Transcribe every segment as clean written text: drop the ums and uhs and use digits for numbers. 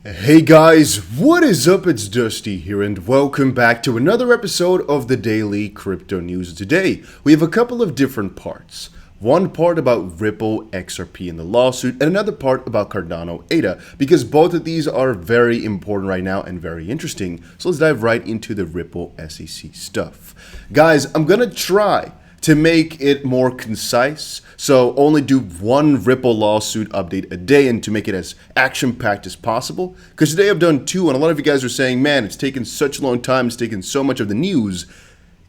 Hey guys, what is up? It's Dusty here and welcome back to another episode of the Daily Crypto News. Today, we have a couple of different parts. One part about Ripple, XRP and the lawsuit, and another part about Cardano ADA, because both of these are very important right now and very interesting. So let's dive right into the Ripple SEC stuff. Guys, I'm gonna try to make it more concise, so only do one Ripple lawsuit update a day and to make it as action-packed as possible. Because today I've done two, and a lot of you guys are saying, man, it's taken such a long time, it's taken so much of the news.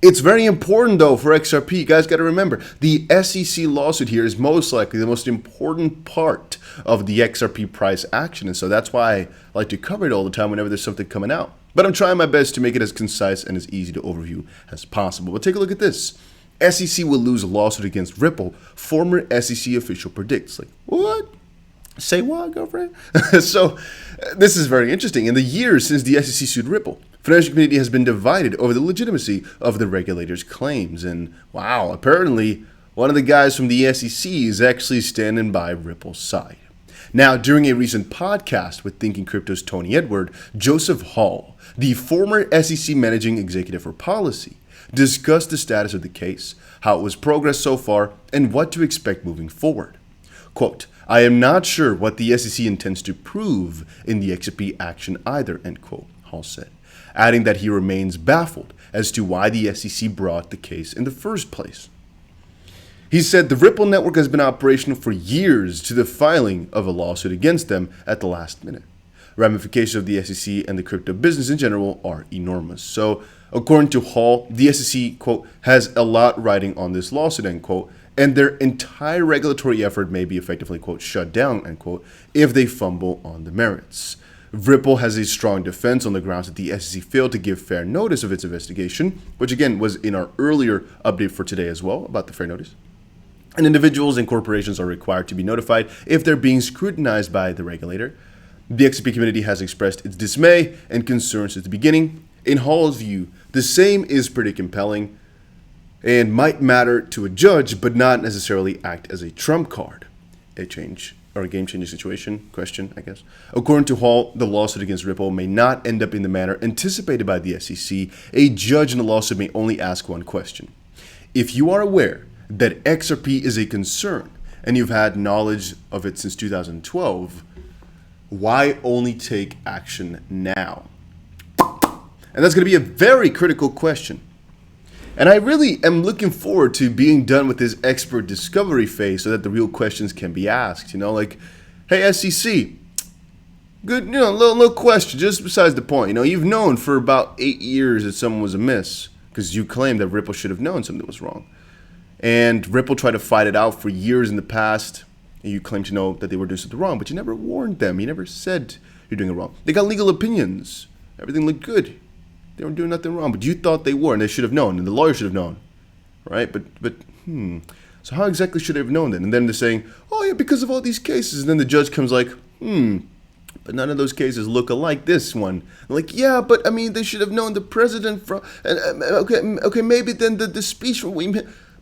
It's very important though for XRP. You guys got to remember, the SEC lawsuit here is most likely the most important part of the XRP price action, and so that's why I like to cover it all the time whenever there's something coming out. But I'm trying my best to make it as concise and as easy to overview as possible. But take a look at this. SEC will lose a lawsuit against Ripple, former SEC official predicts. Like, what? Say what, girlfriend? So, this is very interesting. In the years since the SEC sued Ripple, financial community has been divided over the legitimacy of the regulator's claims. And wow, apparently, one of the guys from the SEC is actually standing by Ripple's side. Now, during a recent podcast with Thinking Crypto's Tony Edward, Joseph Hall, the former SEC managing executive for policy, discussed the status of the case, how it was progressed so far, and what to expect moving forward. Quote, I am not sure what the SEC intends to prove in the XRP action either, end quote, Hall said, adding that he remains baffled as to why the SEC brought the case in the first place. He said the Ripple network has been operational for years to the filing of a lawsuit against them at the last minute. Ramifications of the SEC and the crypto business in general are enormous. So, according to Hall, the SEC, quote, has a lot riding on this lawsuit, end quote, and their entire regulatory effort may be effectively, quote, shut down, end quote, if they fumble on the merits. Ripple has a strong defense on the grounds that the SEC failed to give fair notice of its investigation, which again was in our earlier update for today as well about the fair notice. And individuals and corporations are required to be notified if they're being scrutinized by the regulator. The XRP community has expressed its dismay and concerns at the beginning. In Hall's view, the same is pretty compelling and might matter to a judge, but not necessarily act as a trump card. A change or a game-changing situation? Question, I guess. According to Hall, the lawsuit against Ripple may not end up in the manner anticipated by the SEC. A judge in the lawsuit may only ask one question. If you are aware that XRP is a concern and you've had knowledge of it since 2012, why only take action now? And that's going to be a very critical question. And I really am looking forward to being done with this expert discovery phase so that the real questions can be asked. You know, like, hey, SEC, good, you know, little question, just besides the point. You know, you've known for about 8 years that someone was amiss because you claimed that Ripple should have known something was wrong. And Ripple tried to fight it out for years in the past. And you claim to know that they were doing something wrong, but you never warned them. You never said you're doing it wrong. They got legal opinions. Everything looked good. They weren't doing nothing wrong, but you thought they were, and they should have known, and the lawyer should have known, right? So how exactly should they have known then? And then they're saying, oh yeah, because of all these cases. And then the judge comes like, but none of those cases look alike this one. I'm like, yeah, but I mean, they should have known the president from, okay, maybe then the speech from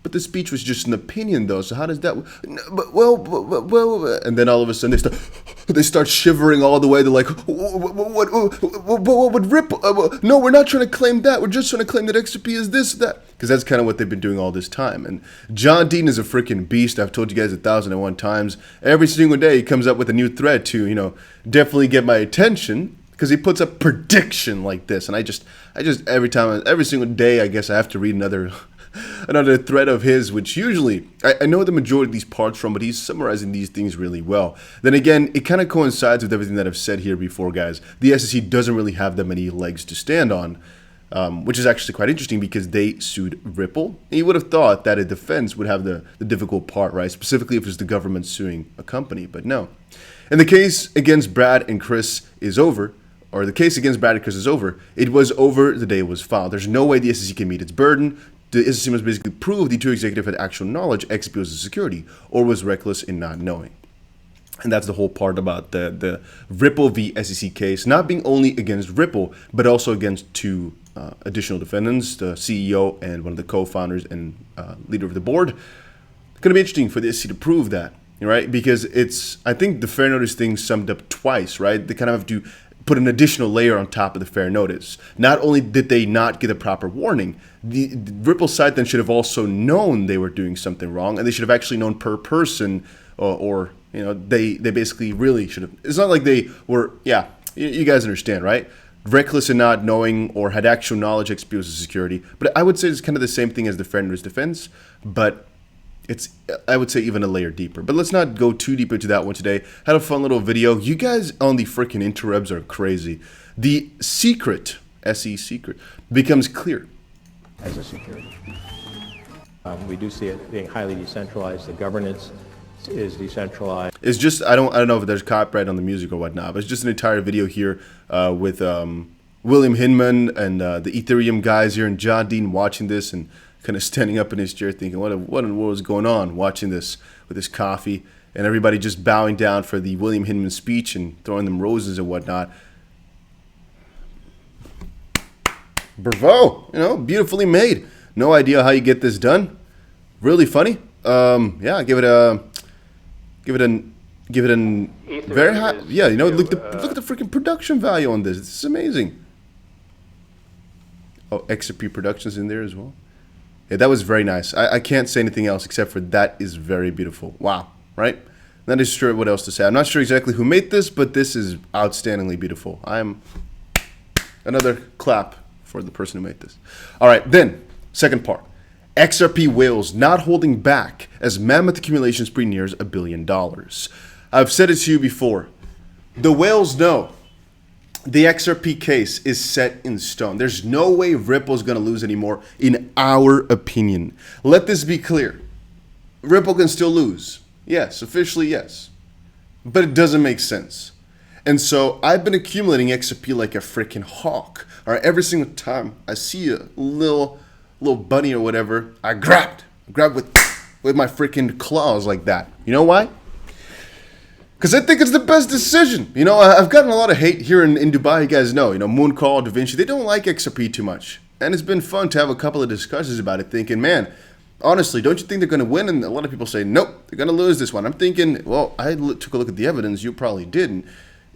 but the speech was just an opinion, though. So how does that? Well, and then all of a sudden they start shivering all the way. They're like, what would Ripple? No, we're not trying to claim that. We're just trying to claim that XRP is this, that, because that's kind of what they've been doing all this time. And John Dean is a freaking beast. I've told you guys 1,001 times. Every single day he comes up with a new thread to, you know, definitely get my attention. Because he puts a prediction like this, and I just every single day, I guess I have to read another thread of his, which usually, I know the majority of these parts from, but he's summarizing these things really well. Then again, it kind of coincides with everything that I've said here before, guys. The SEC doesn't really have that many legs to stand on, which is actually quite interesting because they sued Ripple. And you would have thought that a defense would have the difficult part, right? Specifically if it's the government suing a company, but no. And the case against Brad and Chris is over. Or the case against Brad and Chris is over. It was over the day it was filed. There's no way the SEC can meet its burden. The SEC must basically prove the two executives had actual knowledge XRP was a security or was reckless in not knowing. And that's the whole part about the Ripple v. SEC case, not being only against Ripple, but also against two additional defendants, the CEO and one of the co-founders and leader of the board. It's going to be interesting for the SEC to prove that. right? Because I think the fair notice thing summed up twice, right? They kind of have to put an additional layer on top of the fair notice. Not only did they not get a proper warning, the Ripple side then should have also known they were doing something wrong, and they should have actually known per person, or they basically really should have. It's not like they were, yeah, you guys understand, right? Reckless in not knowing or had actual knowledge exposed to security. But I would say it's kind of the same thing as the fair notice defense, but it's, I would say, even a layer deeper. But let's not go too deep into that one today. Had a fun little video. You guys on the freaking interwebs are crazy. The secret, SE secret, becomes clear. As a security. We do see it being highly decentralized. The governance is decentralized. It's just, I don't know if there's copyright on the music or whatnot, but it's just an entire video here with William Hinman and the Ethereum guys here, and John Dean watching this and kind of standing up in his chair thinking, what in the world is going on, watching this with his coffee, and everybody just bowing down for the William Hinman speech and throwing them roses and whatnot. Bravo, beautifully made. No idea how you get this done. Really funny. Yeah, give it a very high. Yeah, look at the freaking production value on this. This is amazing. Oh, XRP Productions in there as well. Yeah, that was very nice. I can't say anything else except for that is very beautiful. Wow, right? Not sure what else to say. I'm not sure exactly who made this, but this is outstandingly beautiful. Another clap for the person who made this. All right, then, second part. XRP whales not holding back as mammoth accumulation spree nears $1 billion. I've said it to you before. The whales know the XRP case is set in stone. There's no way Ripple's going to lose anymore, in our opinion. Let this be clear. Ripple can still lose. Yes, officially yes. But it doesn't make sense. And so I've been accumulating XRP like a freaking hawk. All right, every single time I see a little bunny or whatever, I grabbed with my freaking claws like that. You know why? Because I think it's the best decision. I've gotten a lot of hate here in Dubai, you guys know. Mooncall, Da Vinci, they don't like XRP too much. And it's been fun to have a couple of discussions about it, thinking, man, honestly, don't you think they're going to win? And a lot of people say, nope, they're going to lose this one. I'm thinking, well, I took a look at the evidence. You probably didn't.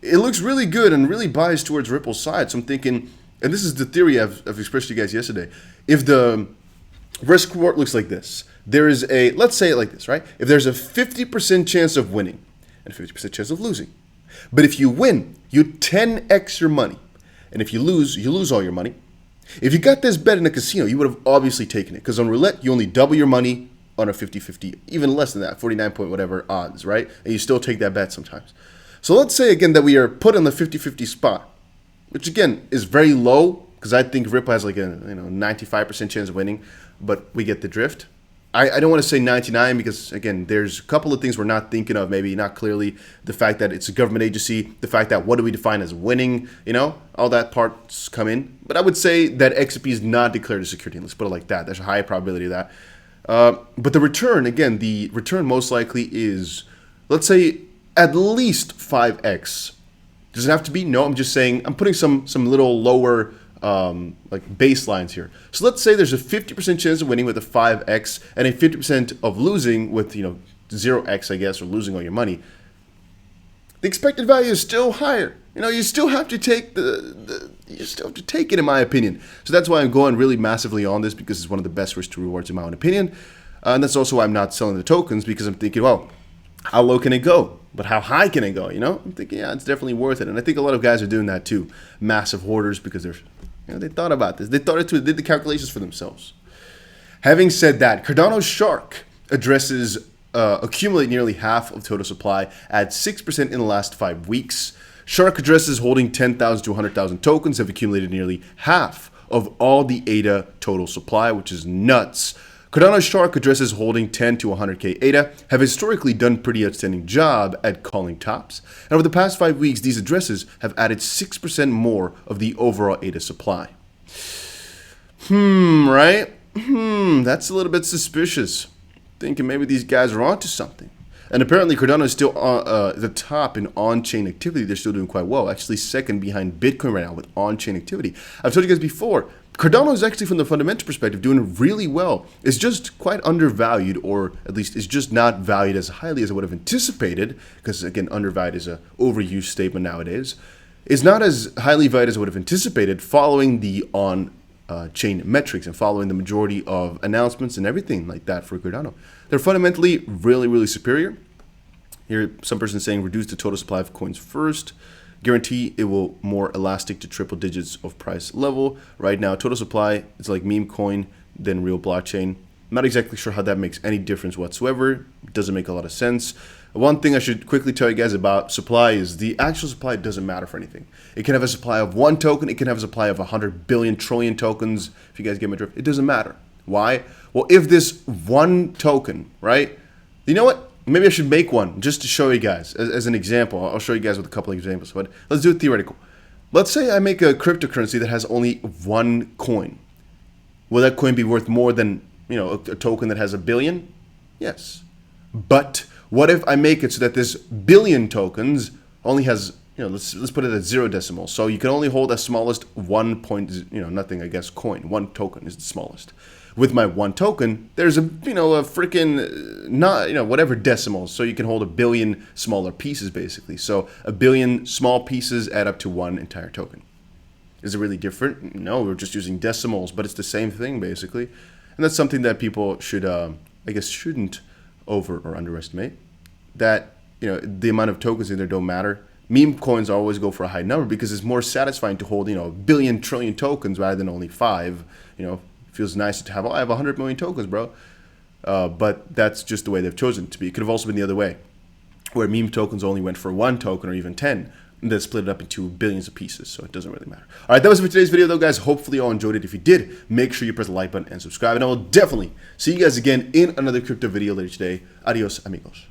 It looks really good and really biased towards Ripple's side. So I'm thinking, and this is the theory I've expressed to you guys yesterday. If the risk reward looks like this, there is let's say it like this, right? If there's a 50% chance of winning and a 50% chance of losing. But if you win, you 10x your money. And if you lose all your money. If you got this bet in a casino, you would have obviously taken it. Because on roulette, you only double your money on a 50-50. Even less than that, 49 point whatever odds, right? And you still take that bet sometimes. So let's say again that we are put on the 50-50 spot, which again is very low, because I think Ripple has like a 95% chance of winning, but we get the drift. I don't want to say 99 because, again, there's a couple of things we're not thinking of, maybe not clearly. The fact that it's a government agency, the fact that what do we define as winning, all that parts come in. But I would say that XRP is not declared a security. Let's put it like that. There's a high probability of that. But the return, again, the return most likely is, let's say, at least 5x. Does it have to be? No, I'm just saying, I'm putting some little lower like baselines here. So let's say there's a 50% chance of winning with a 5x and a 50% of losing with 0x, I guess, or losing all your money. The expected value is still higher. You still have to take you still have to take it, in my opinion. So that's why I'm going really massively on this, because it's one of the best risk to rewards in my own opinion. And that's also why I'm not selling the tokens, because I'm thinking, well, how low can it go? But how high can it go? I'm thinking, yeah, it's definitely worth it. And I think a lot of guys are doing that too. Massive hoarders, because they thought about this. They did the calculations for themselves. Having said that, Cardano Shark addresses accumulate nearly half of total supply at 6% in the last 5 weeks. Shark addresses holding 10,000 to 100,000 tokens have accumulated nearly half of all the ADA total supply, which is nuts. Cardano Shark addresses holding 10 to 100k ADA have historically done pretty outstanding job at calling tops. And over the past 5 weeks, these addresses have added 6% more of the overall ADA supply. Right? That's a little bit suspicious. Thinking maybe these guys are onto something. And apparently Cardano is still the top in on-chain activity. They're still doing quite well. Actually second behind Bitcoin right now with on-chain activity. I've told you guys before, Cardano is actually, from the fundamental perspective, doing really well. It's just quite undervalued, or at least it's just not valued as highly as I would have anticipated, because again, undervalued is an overused statement nowadays. It's not as highly valued as I would have anticipated following the on-chain metrics and following the majority of announcements and everything like that for Cardano. They're fundamentally really, really superior. Here, some person saying reduce the total supply of coins first. Guarantee it will more elastic to triple digits of price level. Right now, total supply, it's like meme coin than real blockchain. I'm not exactly sure how that makes any difference whatsoever. It doesn't make a lot of sense. One thing I should quickly tell you guys about supply is the actual supply doesn't matter for anything. It can have a supply of 1 token. It can have a supply of 100 billion trillion tokens. If you guys get my drift, it doesn't matter. Why? Well, if this 1 token, right? You know what? Maybe I should make one just to show you guys as an example. I'll show you guys with a couple of examples, but let's do it theoretical. Let's say I make a cryptocurrency that has only 1 coin. Will that coin be worth more than, a token that has 1 billion? Yes. But what if I make it so that this billion tokens only has, let's put it at 0 decimal. So you can only hold as smallest 1 point, nothing, I guess, coin. 1 token is the smallest. With my 1 token, there's a freaking, whatever decimals. So you can hold 1 billion smaller pieces, basically. So 1 billion small pieces add up to 1 entire token. Is it really different? No, we're just using decimals, but it's the same thing, basically. And that's something that people should, shouldn't over or underestimate. That, the amount of tokens in there don't matter. Meme coins always go for a high number because it's more satisfying to hold, 1 billion trillion tokens rather than only 5, Feels nicer to have, I have 100 million tokens, bro. But that's just the way they've chosen it to be. It could have also been the other way, where meme tokens only went for 1 token or even 10, and then split it up into billions of pieces, so it doesn't really matter. All right, that was it for today's video, though, guys. Hopefully you all enjoyed it. If you did, make sure you press the like button and subscribe, and I will definitely see you guys again in another crypto video later today. Adios, amigos.